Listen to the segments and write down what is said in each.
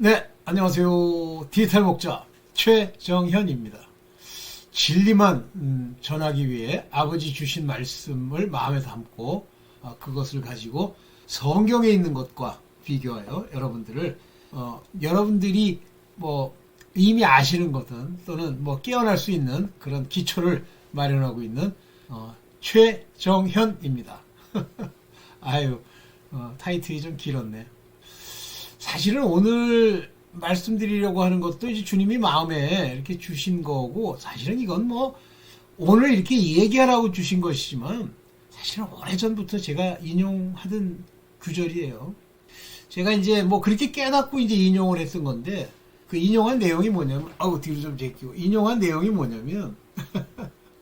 네, 안녕하세요. 디지털 목자 최정현입니다. 진리만 전하기 위해 아버지 주신 말씀을 마음에 담고 그것을 가지고 성경에 있는 것과 비교하여 여러분들이 뭐 이미 아시는 거든 또는 뭐 깨어날 수 있는 그런 기초를 마련하고 있는 최정현입니다. 아유, 타이틀이 좀 길었네. 사실은 오늘 말씀드리려고 하는 것도 이제 주님이 마음에 이렇게 주신 거고, 사실은 이건 뭐 오늘 이렇게 얘기하라고 주신 것이지만 사실은 오래전부터 제가 인용하던 구절이에요. 제가 이제 뭐 그렇게 깨닫고 이제 인용을 했던 건데, 그 인용한 내용이 뭐냐면, 뒤로 좀 제끼고, 인용한 내용이 뭐냐면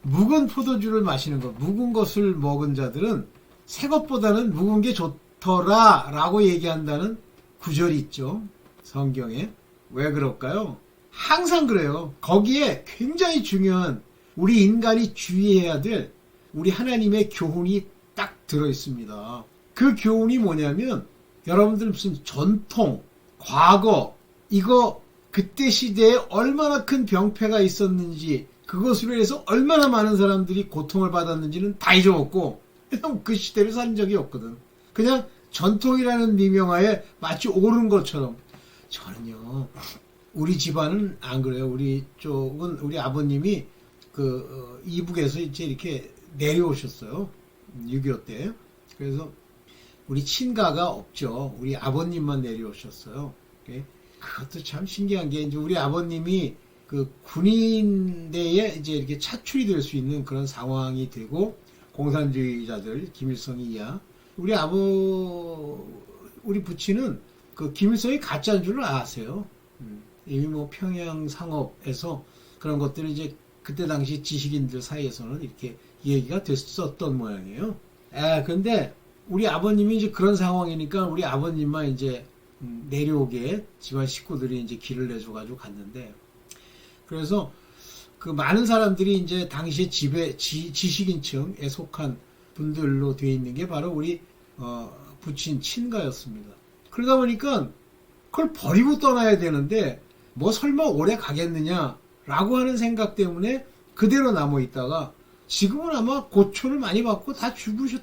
묵은 포도주를 마시는 것, 묵은 것을 먹은 자들은 새 것보다는 묵은 게 좋더라 라고 얘기한다는 구절이 있죠. 성경에. 왜 그럴까요? 항상 그래요. 거기에 굉장히 중요한 우리 인간이 주의해야 될 우리 하나님의 교훈이 딱 들어있습니다. 그 교훈이 뭐냐면, 여러분들 무슨 전통, 과거, 이거 그때 시대에 얼마나 큰 병폐가 있었는지, 그것으로 해서 얼마나 많은 사람들이 고통을 받았는지는 다 잊어먹고 그냥 그 시대를 산 적이 없거든. 그냥 전통이라는 미명하에 마치 옳은 것처럼. 저는요, 우리 집안은 안 그래요. 우리 쪽은 우리 아버님이 이북에서 이제 이렇게 내려오셨어요. 6.25 때. 그래서 우리 친가가 없죠. 우리 아버님만 내려오셨어요. 그것도 참 신기한 게, 이제 우리 아버님이 그 군인대에 이제 이렇게 차출이 될 수 있는 그런 상황이 되고, 공산주의자들, 김일성이 이야. 우리 부친은 그 김일성이 가짜인 줄 아세요. 이미 뭐 평양 상업에서 그런 것들이 이제 그때 당시 지식인들 사이에서는 이렇게 얘기가 됐었던 모양이에요. 근데 우리 아버님이 이제 그런 상황이니까 우리 아버님만 이제 내려오게 집안 식구들이 이제 길을 내줘가지고 갔는데, 그래서 그 많은 사람들이 이제 당시에 지식인층에 속한 분들로 되어 있는 게 바로 우리 부친 친가였습니다. 그러다 보니까 그걸 버리고 떠나야 되는데 뭐 설마 오래 가겠느냐라고 하는 생각 때문에 그대로 남아 있다가 지금은 아마 고초를 많이 받고 다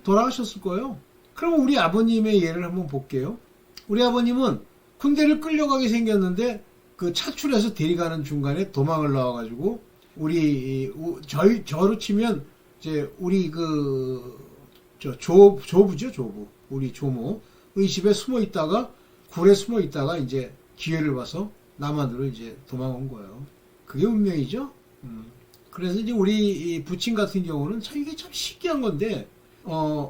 돌아가셨을 거예요. 그럼 우리 아버님의 예를 한번 볼게요. 우리 아버님은 군대를 끌려가게 생겼는데 그 차출해서 데려가는 중간에 도망을 나와가지고 저로 치면 이제 우리 조부죠, 조부. 우리 조모의 집에 숨어 있다가, 굴에 숨어 있다가 이제 기회를 봐서 남한으로 이제 도망온 거예요. 그게 운명이죠. 그래서 이제 우리 부친 같은 경우는 이게 참 신기한 건데,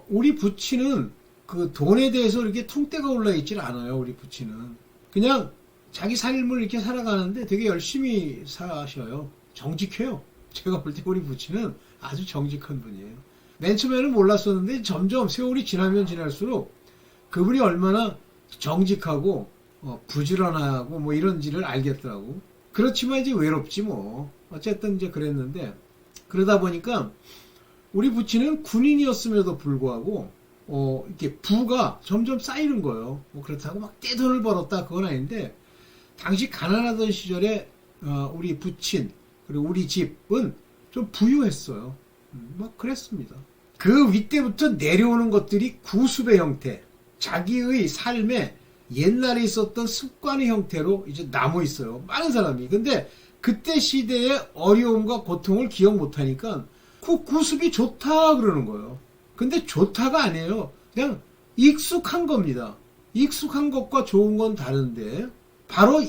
우리 부친은 그 돈에 대해서 이렇게 퉁대가 올라 있질 않아요, 우리 부친은. 그냥 자기 삶을 이렇게 살아가는데 되게 열심히 사셔요. 정직해요. 제가 볼 때 우리 부친은 아주 정직한 분이에요. 맨 처음에는 몰랐었는데 점점 세월이 지나면 지날수록 그분이 얼마나 정직하고 부지런하고 뭐 이런지를 알겠더라고. 그렇지만 이제 외롭지 뭐. 어쨌든 이제 그랬는데, 그러다 보니까 우리 부친은 군인이었음에도 불구하고 이렇게 부가 점점 쌓이는 거예요. 뭐 그렇다고 막 떼돈을 벌었다 그건 아닌데, 당시 가난하던 시절에 우리 부친 그리고 우리 집은 좀 부유했어요. 막 그랬습니다. 그 윗대부터 내려오는 것들이 구습의 형태, 자기의 삶에 옛날에 있었던 습관의 형태로 이제 남아 있어요. 많은 사람이. 근데 그때 시대의 어려움과 고통을 기억 못하니까 그 구습이 좋다 그러는 거예요. 근데 좋다가 아니에요. 그냥 익숙한 겁니다. 익숙한 것과 좋은 건 다른데, 바로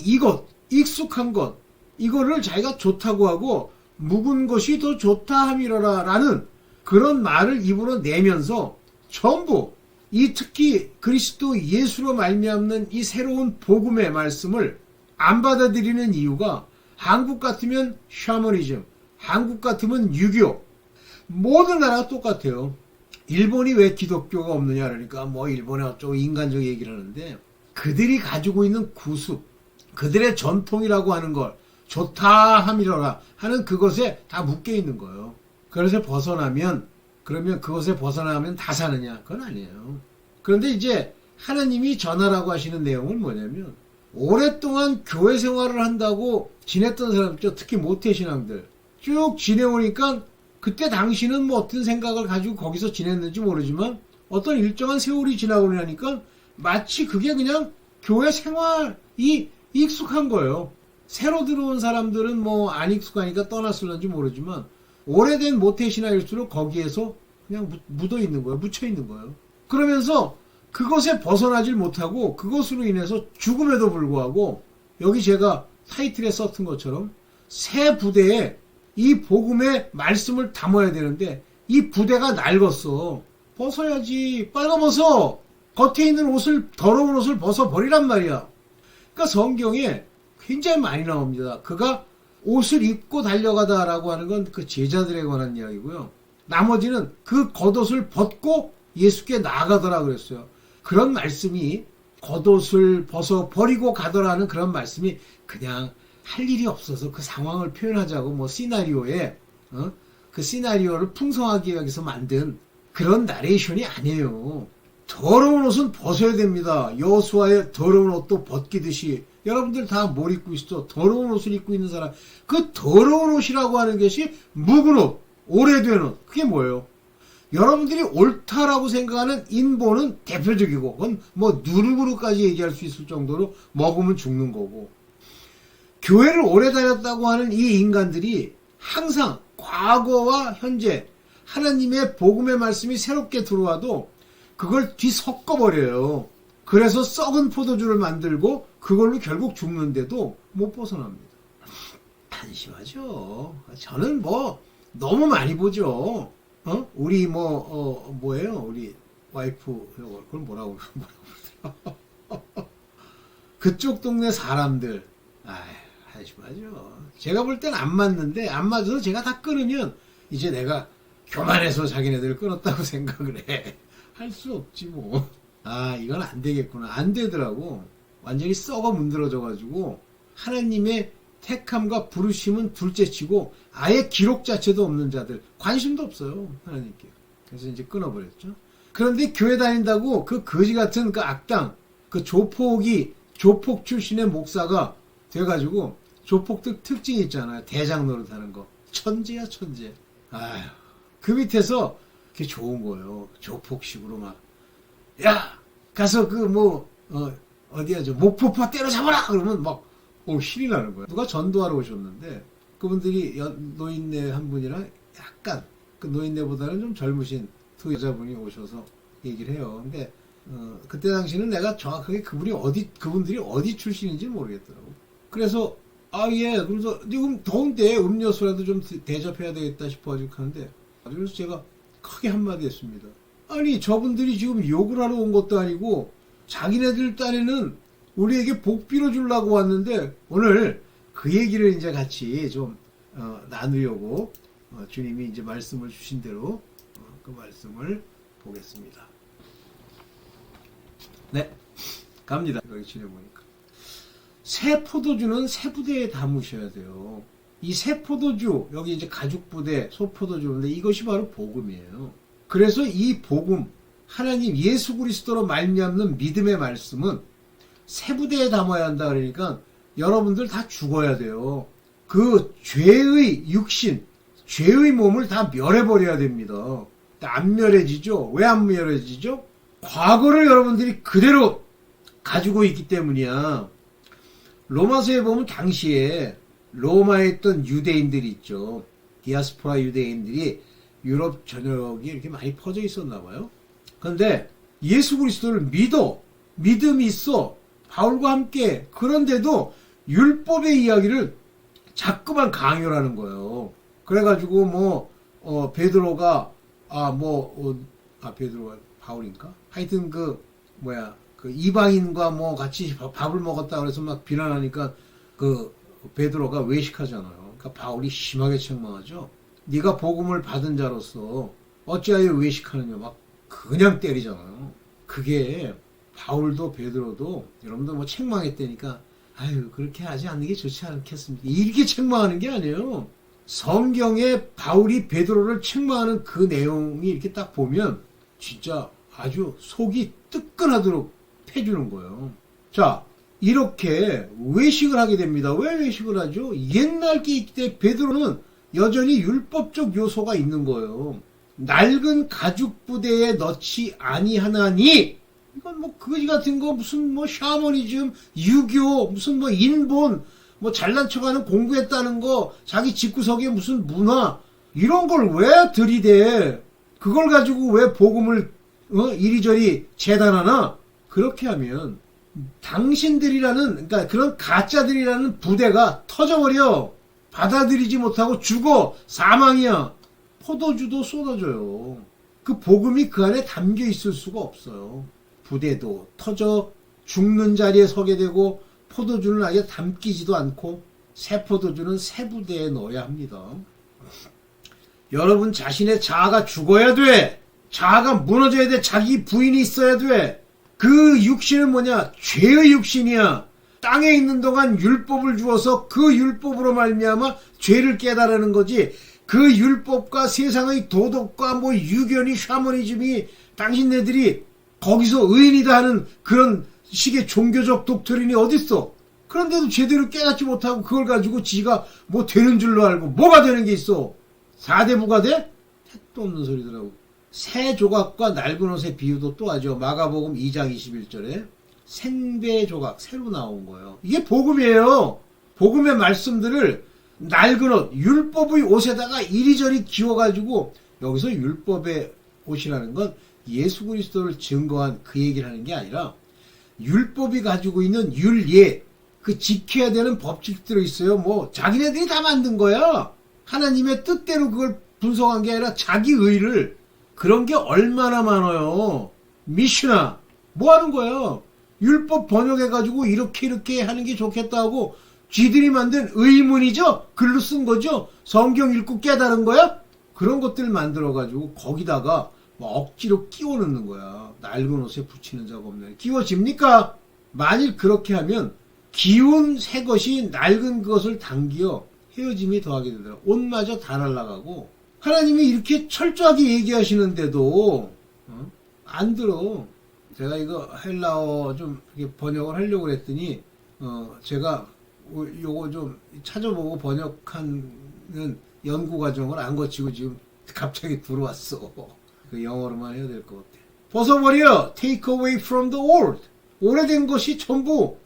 익숙한 것, 이거를 자기가 좋다고 하고 묵은 것이 더 좋다 함이러라 라는 그런 말을 입으로 내면서 전부 특히 그리스도 예수로 말미암는 이 새로운 복음의 말씀을 안 받아들이는 이유가, 한국 같으면 샤머니즘, 한국 같으면 유교, 모든 나라가 똑같아요. 일본이 왜 기독교가 없느냐 그러니까 뭐 일본에 어쩌고 인간적 얘기를 하는데, 그들이 가지고 있는 구습, 그들의 전통이라고 하는 걸 좋다 함이러라 하는 그것에 다 묶여 있는 거예요. 그것에 벗어나면, 그러면 그것에 벗어나면 다 사느냐? 그건 아니에요. 그런데 이제 하나님이 전하라고 하시는 내용은 뭐냐면, 오랫동안 교회 생활을 한다고 지냈던 사람들, 특히 모태신앙들 쭉 지내오니까 그때 당시는 뭐 어떤 생각을 가지고 거기서 지냈는지 모르지만 어떤 일정한 세월이 지나고 나니까 마치 그게 그냥 교회 생활이 익숙한 거예요. 새로 들어온 사람들은 뭐 안 익숙하니까 떠났을런지 모르지만 오래된 모태신앙일수록 거기에서 그냥 묻어 있는 거예요. 묻혀 있는 거예요. 그러면서 그것에 벗어나질 못하고 그것으로 인해서 죽음에도 불구하고 여기 제가 타이틀에 썼던 것처럼 새 부대에 이 복음의 말씀을 담아야 되는데 이 부대가 낡았어. 벗어야지. 빨가벗어. 겉에 있는 옷을, 더러운 옷을 벗어버리란 말이야. 그러니까 성경에 굉장히 많이 나옵니다. 그가 옷을 입고 달려가다라고 하는 건 그 제자들에 관한 이야기고요. 나머지는 그 겉옷을 벗고 예수께 나아가더라 그랬어요. 그런 말씀이 겉옷을 벗어버리고 가더라는 그런 말씀이 그냥 할 일이 없어서 그 상황을 표현하자고 뭐 시나리오에 그 시나리오를 풍성하기 위해서 만든 그런 나레이션이 아니에요. 더러운 옷은 벗어야 됩니다. 여호수아의 더러운 옷도 벗기듯이 여러분들 다 뭘 입고 있어? 더러운 옷을 입고 있는 사람. 그 더러운 옷이라고 하는 것이 묵은 옷, 오래된 옷. 그게 뭐예요? 여러분들이 옳다라고 생각하는 인본은 대표적이고 그건 뭐 누룩으로까지 얘기할 수 있을 정도로 먹으면 죽는 거고 교회를 오래 다녔다고 하는 이 인간들이 항상 과거와 현재 하나님의 복음의 말씀이 새롭게 들어와도 그걸 뒤섞어버려요. 그래서 썩은 포도주를 만들고 그걸로 결국 죽는데도 못 벗어납니다. 한심하죠. 저는 뭐 너무 많이 보죠. 우리 뭐예요? 우리 와이프 그걸 뭐라고 그러더라. 그쪽 동네 사람들 한심하죠. 제가 볼 땐 안 맞는데 안 맞아서 제가 다 끊으면 이제 내가 교만해서 자기네들 끊었다고 생각을 해. 할 수 없지 뭐. 이건 안 되겠구나. 안 되더라고. 완전히 썩어 문드러져가지고 하나님의 택함과 부르심은 둘째치고 아예 기록 자체도 없는 자들 관심도 없어요 하나님께. 그래서 이제 끊어버렸죠. 그런데 교회 다닌다고 그 거지 같은 그 악당 그 조폭 출신의 목사가 돼가지고 조폭들 특징이 있잖아요. 대장 노릇하는 거. 천재야 천재. 그 밑에서 그게 좋은 거예요. 조폭식으로 막 야 가서 어디야 저 목포파 때려잡아라 그러면 막 신이 나는 거야. 누가 전도하러 오셨는데 그분들이 노인네 한 분이랑 약간 그 노인네보다는 좀 젊으신 두 여자분이 오셔서 얘기를 해요. 근데 그때 당시는 내가 정확하게 그분들이 어디 출신인지 모르겠더라고. 그래서 예 그래서 더운데 음료수라도 좀 대접해야 되겠다 싶어가지고 하는데 그래서 제가 크게 한마디 했습니다. 아니 저분들이 지금 욕을 하러 온 것도 아니고 자기네들 딴에는 우리에게 복 빌어주려고 왔는데 오늘 그 얘기를 이제 같이 좀 나누려고 주님이 이제 말씀을 주신 대로 그 말씀을 보겠습니다. 네, 갑니다. 여기 지내보니까 새 포도주는 새 부대에 담으셔야 돼요. 이 새 포도주 여기 이제 가죽 부대 소포도주인데 이것이 바로 복음이에요. 그래서 이 복음 하나님 예수 그리스도로 말미암는 믿음의 말씀은 새 부대에 담아야 한다 그러니까 여러분들 다 죽어야 돼요. 그 죄의 육신, 죄의 몸을 다 멸해버려야 됩니다. 안 멸해지죠? 왜 안 멸해지죠? 과거를 여러분들이 그대로 가지고 있기 때문이야. 로마서에 보면 당시에 로마에 있던 유대인들이 있죠. 디아스포라 유대인들이 유럽 전역에 이렇게 많이 퍼져 있었나 봐요. 그런데 예수 그리스도를 믿음이 있어. 바울과 함께. 그런데도 율법의 이야기를 자꾸만 강요를 하는 거예요. 그래가지고 베드로가 베드로가 바울인가? 하여튼 그 이방인과 같이 밥을 먹었다 그래서 막 비난하니까 그 베드로가 외식하잖아요. 그러니까 바울이 심하게 책망하죠. 네가 복음을 받은 자로서 어찌하여 외식하느냐 막 그냥 때리잖아요. 그게 바울도 베드로도 여러분들 책망했다니까 그렇게 하지 않는 게 좋지 않겠습니까? 이렇게 책망하는 게 아니에요. 성경에 바울이 베드로를 책망하는 그 내용이 이렇게 딱 보면 진짜 아주 속이 뜨끈하도록 패주는 거예요. 자, 이렇게 외식을 하게 됩니다. 왜 외식을 하죠? 옛날 게 있기 때문에 베드로는 여전히 율법적 요소가 있는 거예요. 낡은 가죽 부대에 넣지 아니하나니, 이건 뭐 거지 같은 거 무슨 뭐 샤머니즘, 유교, 무슨 뭐 인본, 뭐 잘난 척하는 공부했다는 거, 자기 집구석에 무슨 문화, 이런 걸 왜 들이대? 그걸 가지고 왜 복음을 이리저리 재단하나? 그렇게 하면 당신들이라는, 그러니까 그런 가짜들이라는 부대가 터져버려. 받아들이지 못하고 죽어. 사망이야. 포도주도 쏟아져요. 그 복음이 그 안에 담겨 있을 수가 없어요. 부대도 터져 죽는 자리에 서게 되고, 포도주는 아예 담기지도 않고, 새 포도주는 새 부대에 넣어야 합니다. 여러분 자신의 자아가 죽어야 돼. 자아가 무너져야 돼. 자기 부인이 있어야 돼. 그 육신은 뭐냐? 죄의 육신이야. 땅에 있는 동안 율법을 주어서 그 율법으로 말미암아 죄를 깨달으는 거지. 그 율법과 세상의 도덕과 뭐 유견이 샤머니즘이 당신네들이 거기서 의인이다 하는 그런 식의 종교적 독트린이 어딨어? 그런데도 제대로 깨닫지 못하고 그걸 가지고 지가 뭐 되는 줄로 알고 뭐가 되는 게 있어? 4대부가 돼? 택도 없는 소리더라고. 새 조각과 낡은 옷의 비유도 또 하죠. 마가복음 2장 21절에 생배 조각 새로 나온 거예요. 이게 복음이에요. 복음의 말씀들을 낡은 옷, 율법의 옷에다가 이리저리 기워가지고, 여기서 율법의 옷이라는 건 예수 그리스도를 증거한 그 얘기를 하는 게 아니라 율법이 가지고 있는 율예, 그 지켜야 되는 법칙들이 있어요. 뭐 자기네들이 다 만든 거야. 하나님의 뜻대로 그걸 분석한 게 아니라 자기 의를. 그런 게 얼마나 많아요. 미슈나 뭐 하는 거야? 율법 번역해가지고 이렇게 하는 게 좋겠다고 쥐들이 만든 의문이죠? 글로 쓴 거죠? 성경 읽고 깨달은 거야? 그런 것들 만들어가지고 거기다가 뭐 억지로 끼워 넣는 거야. 낡은 옷에 붙이는 자가 없네. 끼워집니까? 만일 그렇게 하면 기운 새 것이 낡은 것을 당기어 헤어짐이 더하게 되더라. 옷마저 다 날아가고, 하나님이 이렇게 철저하게 얘기하시는데도 안 들어. 제가 이거 헬라어 좀 번역을 하려고 했더니 제가 요거 좀 찾아보고 번역하는 연구 과정을 안 거치고 지금 갑자기 들어왔어. 그 영어로만 해야 될 것 같아. 벗어버려. Take away from the old. 오래된 것이 전부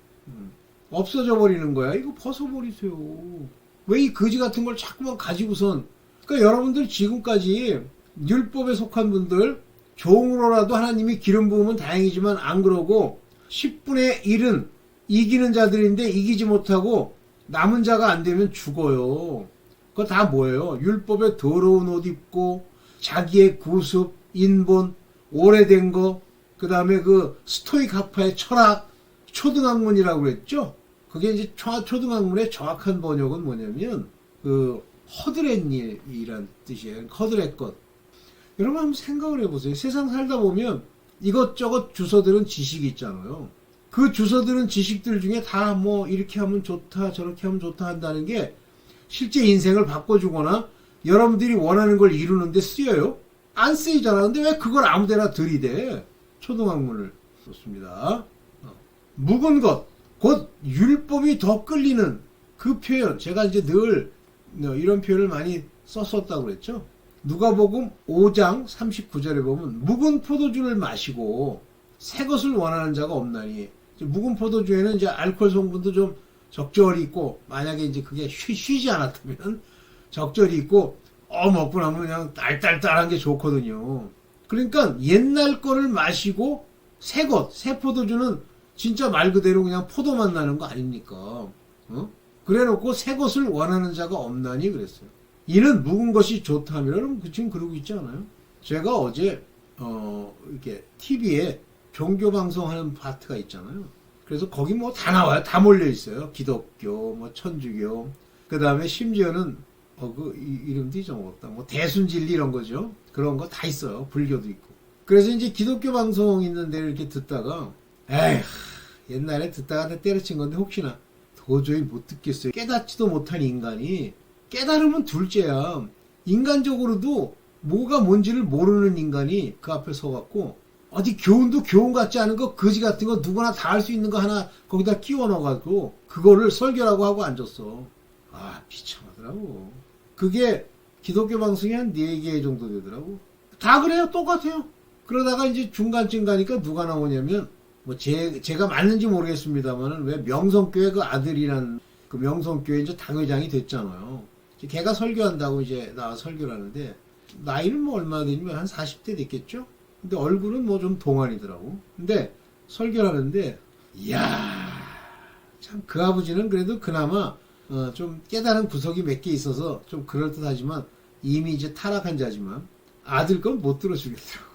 없어져 버리는 거야. 이거 벗어버리세요. 왜 이 거지 같은 걸 자꾸만 가지고선. 그러니까 여러분들 지금까지 율법에 속한 분들 종으로라도 하나님이 기름 부으면 다행이지만 안 그러고 10분의 1은 이기는 자들인데 이기지 못하고 남은 자가 안 되면 죽어요. 그거 다 뭐예요? 율법에 더러운 옷 입고 자기의 구습, 인본, 오래된 거, 그 다음에 그 스토익 학파의 철학, 초등학문이라고 그랬죠? 그게 이제 초등학문의 정확한 번역은 뭐냐면 그 허드렛 일이란 뜻이에요. 허드렛 것. 여러분 한번 생각을 해보세요. 세상 살다 보면 이것저것 주워들은 지식이 있잖아요. 그 주워들은 지식들 중에 다 뭐 이렇게 하면 좋다 저렇게 하면 좋다 한다는 게 실제 인생을 바꿔주거나 여러분들이 원하는 걸 이루는데 쓰여요? 안 쓰이잖아. 근데 왜 그걸 아무데나 들이대? 초등학문을 썼습니다. 묵은 것, 곧 율법이 더 끌리는 그 표현. 제가 이제 늘 이런 표현을 많이 썼었다고 그랬죠. 누가복음 5장 39절에 보면 묵은 포도주를 마시고 새 것을 원하는 자가 없나니. 묵은 포도주에는 이제 알코올 성분도 좀 적절히 있고, 만약에 이제 그게 쉬지 않았다면 적절히 있고, 먹고 나면 그냥 딸딸딸한 게 좋거든요. 그러니까 옛날 거를 마시고 새 것, 새 포도주는 진짜 말 그대로 그냥 포도맛 나는 거 아닙니까? 그래 놓고 새 것을 원하는 자가 없나니 그랬어요. 이는 묵은 것이 좋다면 지금 그러고 있지 않아요? 제가 어제 이렇게 TV에 종교 방송하는 파트가 있잖아요. 그래서 거기 뭐 다 나와요. 다 몰려 있어요. 기독교, 뭐 천주교, 그 다음에 심지어는 그 이름도 잊어먹었다. 뭐 대순진리 이런 거죠. 그런 거 다 있어요. 불교도 있고. 그래서 이제 기독교 방송 있는 데를 이렇게 듣다가 에휴, 옛날에 듣다가 때려친 건데 혹시나 도저히 못 듣겠어요. 깨닫지도 못한 인간이, 깨달으면 둘째야. 인간적으로도 뭐가 뭔지를 모르는 인간이 그 앞에 서갖고 어디 교훈도 교훈 같지 않은 거, 거지 같은 거 누구나 다 할 수 있는 거 하나 거기다 끼워 넣어가지고 그거를 설교라고 하고 앉았어. 아, 비참하더라고. 그게 기독교 방송이 한 4개 정도 되더라고. 다 그래요. 똑같아요. 그러다가 이제 중간쯤 가니까 누가 나오냐면, 뭐 제가 맞는지 모르겠습니다만은 왜 명성교회 그 아들이란 그 명성교회 이제 당회장이 됐잖아요. 걔가 설교한다고 이제 나와 설교를 하는데, 나이는 뭐 얼마 되냐면 한 40대 됐겠죠? 근데 얼굴은 뭐 좀 동안이더라고. 근데 설교를 하는데, 이야, 참 그 아버지는 그래도 그나마 좀 깨달은 구석이 몇 개 있어서 좀 그럴듯하지만 이미 이제 타락한 자지만 아들 건 못 들어주겠더라고.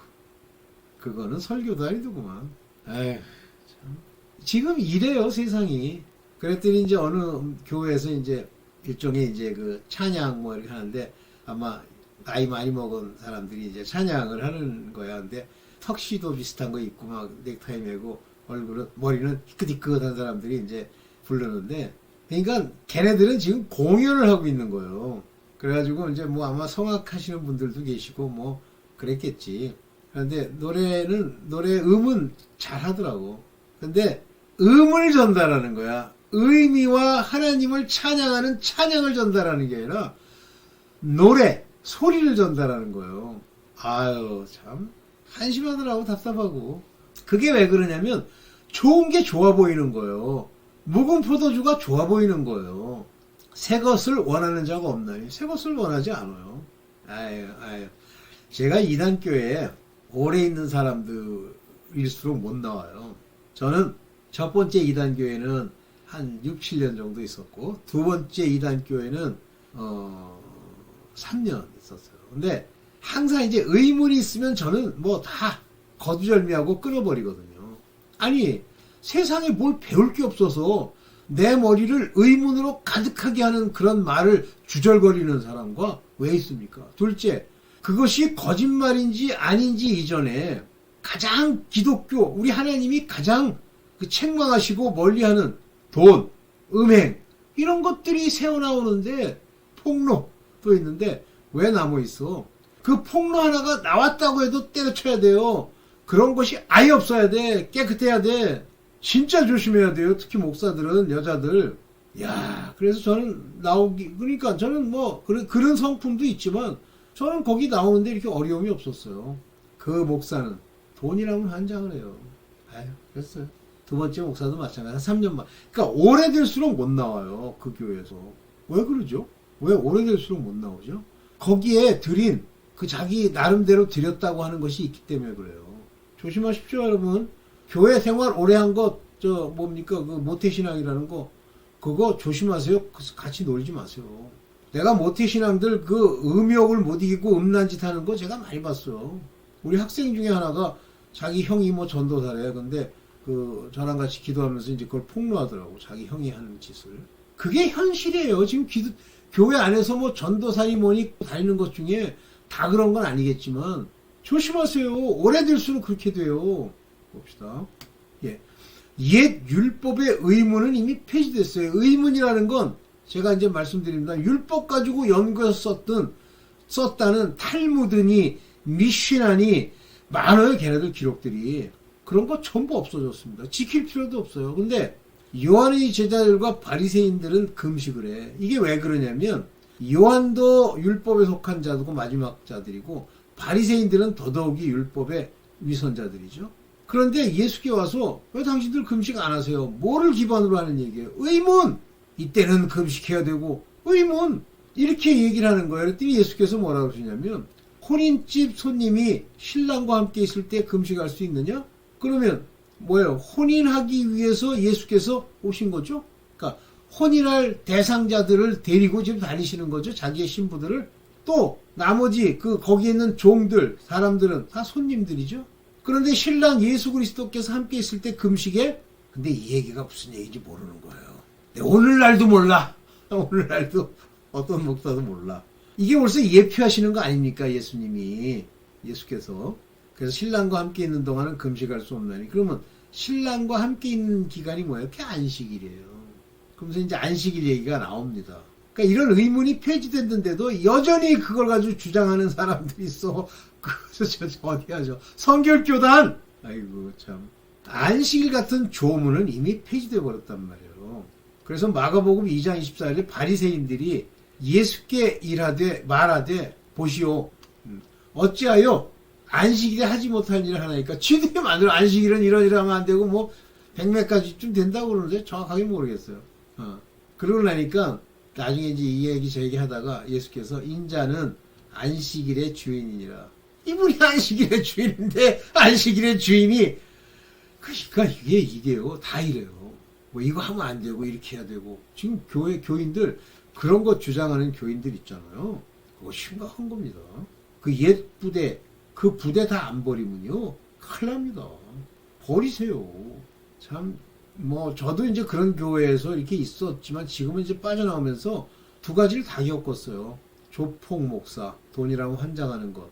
그거는 설교도 아니더구만. 에휴, 참. 지금 이래요, 세상이. 그랬더니 이제 어느 교회에서 이제 일종의 이제 그 찬양 뭐 이렇게 하는데 아마 나이 많이 먹은 사람들이 이제 찬양을 하는 거야. 근데 턱시도 비슷한 거 입고 막 넥타이 메고 얼굴은, 머리는 희끗희끗한 사람들이 이제 부르는데, 그러니까 걔네들은 지금 공연을 하고 있는 거예요. 그래가지고 이제 뭐 아마 성악하시는 분들도 계시고 뭐 그랬겠지. 그런데 노래 음은 잘 하더라고. 근데 음을 전달하는 거야. 의미와 하나님을 찬양하는 찬양을 전달하는 게 아니라 노래, 소리를 전달하는 거예요. 아유, 참 한심하더라고. 답답하고. 그게 왜 그러냐면 좋은 게 좋아 보이는 거예요. 묵은 포도주가 좋아 보이는 거예요. 새 것을 원하는 자가 없나요? 새 것을 원하지 않아요. 아유. 제가 이단교회에 오래 있는 사람들일수록 못 나와요. 저는 첫 번째 이단교회는 한 6, 7년 정도 있었고, 두 번째 이단교회는 3년 있었어요. 근데 항상 이제 의문이 있으면 저는 뭐 다 거두절미하고 끊어버리거든요. 아니, 세상에 뭘 배울 게 없어서 내 머리를 의문으로 가득하게 하는 그런 말을 주절거리는 사람과 왜 있습니까? 둘째, 그것이 거짓말인지 아닌지 이전에 가장 기독교, 우리 하나님이 가장 그 책망하시고 멀리하는 돈, 음행, 이런 것들이 새어나오는데 폭로도 있는데 왜 남아있어? 그 폭로 하나가 나왔다고 해도 때려쳐야 돼요. 그런 것이 아예 없어야 돼. 깨끗해야 돼. 진짜 조심해야 돼요. 특히 목사들은, 여자들. 야, 그래서 저는 그러니까 저는 뭐 그런 성품도 있지만 저는 거기 나오는데 이렇게 어려움이 없었어요. 그 목사는 돈이라면 환장을 해요. 아유, 그랬어요. 두 번째 목사도 마찬가지. 3년만. 그러니까 오래될수록 못 나와요. 그 교회에서. 왜 그러죠? 왜 오래될수록 못 나오죠? 거기에 드린 그 자기 나름대로 드렸다고 하는 것이 있기 때문에 그래요. 조심하십시오, 여러분. 교회 생활 오래 한 거, 뭡니까? 그 모태신앙이라는 거, 그거 조심하세요. 같이 놀지 마세요. 내가 모태신앙들 그 음욕을 못 이기고 음란짓 하는 거 제가 많이 봤어요. 우리 학생 중에 하나가 자기 형이 뭐 전도사래. 근데 그 저랑 같이 기도하면서 이제 그걸 폭로하더라고. 자기 형이 하는 짓을. 그게 현실이에요. 지금 교회 안에서 뭐 전도사니 뭐니 다니는 것 중에 다 그런 건 아니겠지만 조심하세요. 오래될수록 그렇게 돼요. 봅시다. 예. 옛 율법의 의문은 이미 폐지됐어요. 의문이라는 건 제가 이제 말씀드립니다. 율법 가지고 연구해서 썼다는 탈무드니 미시나니 많아요. 걔네들 기록들이. 그런 거 전부 없어졌습니다. 지킬 필요도 없어요. 근데 요한의 제자들과 바리새인들은 금식을 해. 이게 왜 그러냐면 요한도 율법에 속한 자들고 마지막 자들이고 바리새인들은 더더욱이 율법의 위선자들이죠. 그런데 예수께 와서 왜 당신들 금식 안 하세요? 뭐를 기반으로 하는 얘기예요? 의문! 이때는 금식해야 되고 의문! 이렇게 얘기를 하는 거예요. 그랬더니 예수께서 뭐라고 하시냐면 혼인집 손님이 신랑과 함께 있을 때 금식할 수 있느냐? 그러면 뭐예요? 혼인하기 위해서 예수께서 오신 거죠? 그러니까 혼인할 대상자들을 데리고 지금 다니시는 거죠. 자기의 신부들을. 또 나머지 거기에 있는 종들, 사람들은 다 손님들이죠. 그런데 신랑 예수 그리스도께서 함께 있을 때 금식에, 근데 이 얘기가 무슨 얘기인지 모르는 거예요. 네, 오늘날도 몰라. 오늘날도 어떤 목사도 몰라. 이게 벌써 예표하시는 거 아닙니까? 예수께서. 그래서 신랑과 함께 있는 동안은 금식할 수 없나니. 그러면 신랑과 함께 있는 기간이 뭐예요? 그게 안식일이에요. 그러면서 이제 안식일 얘기가 나옵니다. 그러니까 이런 의문이 폐지됐는데도 여전히 그걸 가지고 주장하는 사람들이 있어. 그래서 어디 하죠? 성결교단! 아이고 참. 안식일 같은 조문은 이미 폐지되어 버렸단 말이에요. 그래서 마가복음 2장 24절에 바리새인들이 예수께 말하되 보시오. 어찌하여 안식일에 하지 못할 일을 하나니까 지들이 만들어 안식일은 이러하면 안 되고 뭐 100몇가지쯤 된다고 그러는데 정확하게 모르겠어요. 그러고 나니까 나중에 이제 이 얘기 저 얘기 하다가 예수께서 인자는 안식일의 주인이니라. 이분이 안식일의 주인인데 안식일의 주인이 그러니까 이게요 다 이래요. 뭐 이거 하면 안 되고 이렇게 해야 되고 지금 교인들 그런 거 주장하는 교인들 있잖아요. 그거 심각한 겁니다. 그 옛 부대 그 부대 다 안 버리면요 큰일 납니다. 버리세요. 참 뭐 저도 이제 그런 교회에서 이렇게 있었지만 지금은 이제 빠져나오면서 두 가지를 다 겪었어요. 조폭 목사 돈이라고 환장하는 것.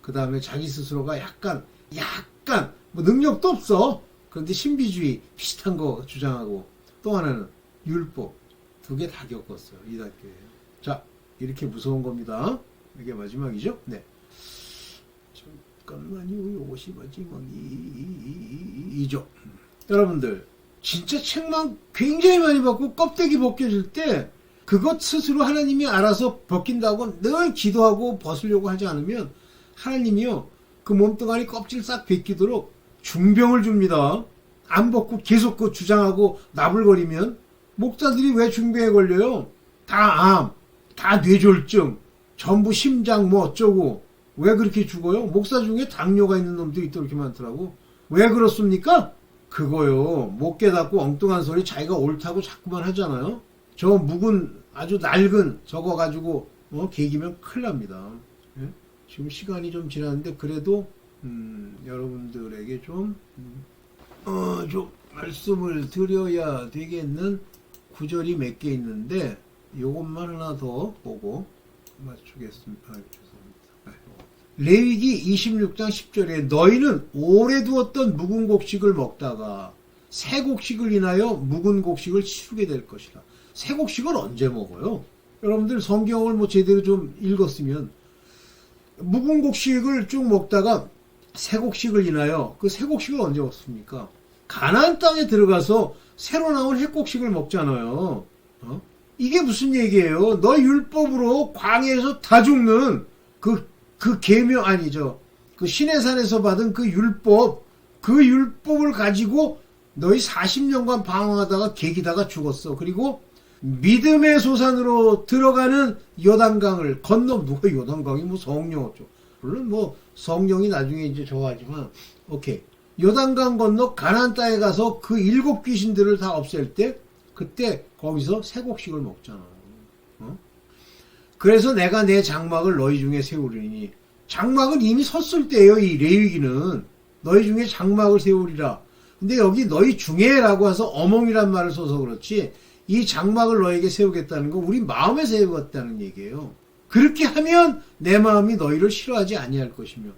그 다음에 자기 스스로가 약간 뭐 능력도 없어. 그런데 신비주의 비슷한 거 주장하고 또 하나는 율법. 두 개 다 겪었어요. 이단교회에. 자, 이렇게 무서운 겁니다. 이게 마지막이죠? 네. 잠깐만요. 요것이 마지막이죠. 여러분들 진짜 책만 굉장히 많이 받고 껍데기 벗겨질 때 그것 스스로 하나님이 알아서 벗긴다고 늘 기도하고 벗으려고 하지 않으면 하나님이요 그 몸뚱아리 껍질 싹 벗기도록 중병을 줍니다. 안 벗고 계속 그 주장하고 나불거리면 목사들이 왜 중병에 걸려요? 다 암, 다 뇌졸중, 전부 심장 뭐 어쩌고 왜 그렇게 죽어요? 목사 중에 당뇨가 있는 놈들이 또 이렇게 많더라고. 왜 그렇습니까? 그거요 못 깨닫고 엉뚱한 소리 자기가 옳다고 자꾸만 하잖아요. 저 묵은 아주 낡은 저거 가지고 개기면 큰일 납니다. 예? 지금 시간이 좀 지났는데 그래도 여러분들에게 좀 말씀을 드려야 되겠는 구절이 몇 개 있는데 요것만 하나 더 보고 맞추겠습니다. 레위기 26장 10절에 너희는 오래 두었던 묵은 곡식을 먹다가 새 곡식을 인하여 묵은 곡식을 치우게 될 것이라. 새 곡식을 언제 먹어요? 여러분들 성경을 뭐 제대로 좀 읽었으면 묵은 곡식을 쭉 먹다가 새 곡식을 인하여 그 새 곡식을 언제 먹습니까? 가나안 땅에 들어가서 새로 나온 새 곡식을 먹잖아요. 이게 무슨 얘기예요? 너 율법으로 광야에서 다 죽는 그 계명 아니죠. 그 시내산에서 받은 그 율법을 가지고 너희 40년간 방황하다가 개기다가 죽었어. 그리고 믿음의 소산으로 들어가는 요단강을 건너 누가 요단강이 뭐 성령어죠. 물론 뭐 성령이 나중에 이제 저거 하지만 오케이. 요단강 건너 가나안 땅에 가서 그 7 귀신들을 다 없앨 때 그때 거기서 새 곡식을 먹잖아. 그래서 내가 내 장막을 너희 중에 세우리니 장막은 이미 섰을 때예요. 이 레위기는 너희 중에 장막을 세우리라. 근데 여기 너희 중에라고 해서 어몽이란 말을 써서 그렇지 이 장막을 너에게 세우겠다는 건 우리 마음에 세우겠다는 얘기예요. 그렇게 하면 내 마음이 너희를 싫어하지 아니할 것이며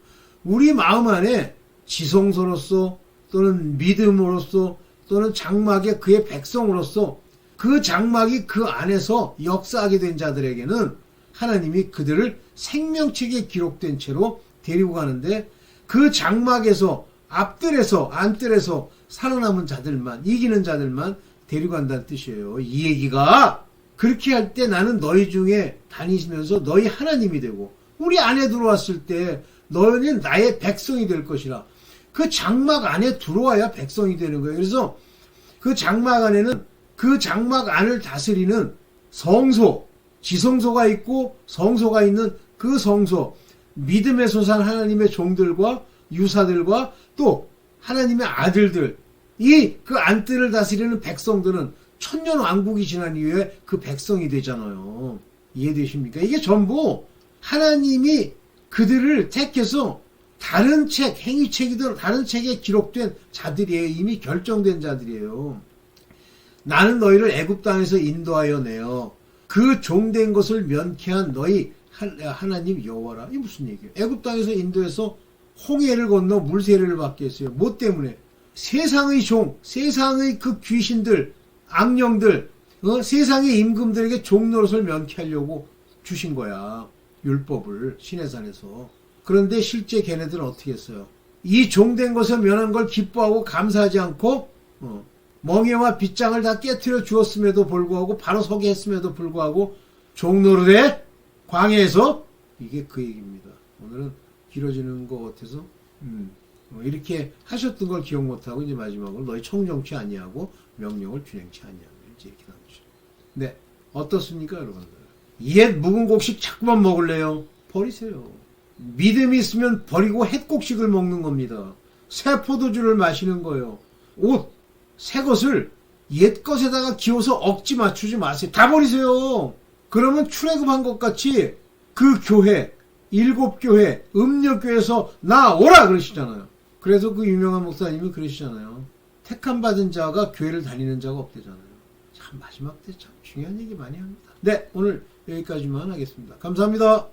우리 마음 안에 지성소로서 또는 믿음으로서 또는 장막의 그의 백성으로서 그 장막이 그 안에서 역사하게 된 자들에게는 하나님이 그들을 생명책에 기록된 채로 데리고 가는데 그 장막에서 앞뜰에서 안뜰에서 살아남은 자들만 이기는 자들만 데리고 간다는 뜻이에요. 이 얘기가 그렇게 할 때 나는 너희 중에 다니시면서 너희 하나님이 되고 우리 안에 들어왔을 때 너희는 나의 백성이 될 것이라. 그 장막 안에 들어와야 백성이 되는 거예요. 그래서 그 장막 안에는 그 장막 안을 다스리는 성소 지성소가 있고 성소가 있는 그 성소 믿음의 소산 하나님의 종들과 유사들과 또 하나님의 아들들 이 그 안뜰을 다스리는 백성들은 천년 왕국이 지난 이후에 그 백성이 되잖아요. 이해되십니까? 이게 전부 하나님이 그들을 택해서 다른 책 행위책이든 다른 책에 기록된 자들이에요. 이미 결정된 자들이에요. 나는 너희를 애굽 땅에서 인도하여 내어 그 종된 것을 면케한 너희 하나님 여호와라. 이게 무슨 얘기예요? 애굽 땅에서 인도해서 홍해를 건너 물세례를 받게 했어요. 뭐 때문에? 세상의 종, 세상의 그 귀신들, 악령들, 세상의 임금들에게 종 노릇을 면케하려고 주신 거야. 율법을 시내산에서. 그런데 실제 걔네들은 어떻게 했어요? 이 종된 것에 면한 걸 기뻐하고 감사하지 않고 멍에와 빗장을 다 깨트려 주었음에도 불구하고 바로 서게 했음에도 불구하고 종노릇에 광야에서 이게 그 얘기입니다. 오늘은 길어지는 것 같아서 이렇게 하셨던 걸 기억 못하고 이제 마지막으로 너희 청정치 아니하고 명령을 준행치 아니하고 이제 이렇게 나오죠. 네, 어떻습니까 여러분들? 옛 묵은 곡식 자꾸만 먹을래요? 버리세요. 믿음이 있으면 버리고 햇 곡식을 먹는 겁니다. 새 포도주를 마시는 거예요. 옷, 새 것을 옛 것에다가 기워서 억지 맞추지 마세요. 다 버리세요. 그러면 출애굽한 것 같이 그 교회, 7교회, 음력교회에서 나오라 그러시잖아요. 그래서 그 유명한 목사님이 그러시잖아요. 택함 받은 자가 교회를 다니는 자가 없대잖아요. 참 마지막 때 참 중요한 얘기 많이 합니다. 네, 오늘 여기까지만 하겠습니다. 감사합니다.